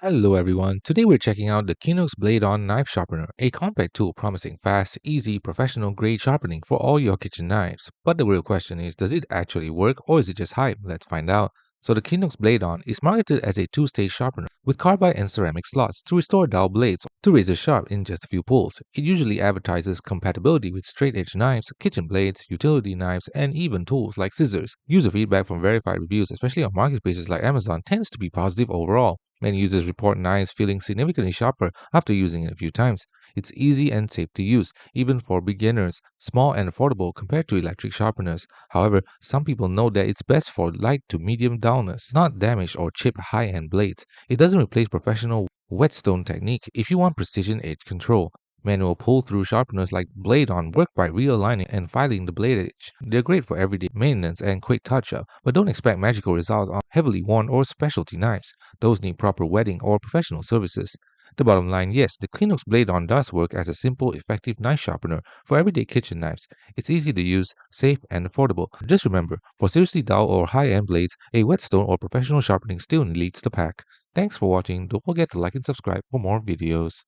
Hello everyone, today we're checking out the Qinux Bladeon knife sharpener, a compact tool promising fast, easy, professional grade sharpening for all your kitchen knives. But the real question is, does it actually work or is it just hype? Let's find out. So the Qinux Bladeon is marketed as a two-stage sharpener with carbide and ceramic slots to restore dull blades to razor sharp in just a few pulls. It usually advertises compatibility with straight-edge knives, kitchen blades, utility knives, and even tools like scissors. User feedback from verified reviews, especially on marketplaces like Amazon, tends to be positive overall. Many users report knives feeling significantly sharper after using it a few times. It's easy and safe to use, even for beginners, small and affordable compared to electric sharpeners. However, some people know that it's best for light to medium dullness, not damaged or chipped high-end blades. It doesn't replace professional whetstone technique if you want precision edge control. Manual pull-through sharpeners like Bladeon work by realigning and filing the blade edge. They're great for everyday maintenance and quick touch-up, but don't expect magical results on heavily worn or specialty knives. Those need proper wetting or professional services. The bottom line, yes, the Qinux Bladeon does work as a simple, effective knife sharpener for everyday kitchen knives. It's easy to use, safe, and affordable. Just remember, for seriously dull or high-end blades, a whetstone or professional sharpening still leads the pack. Thanks for watching. Don't forget to like and subscribe for more videos.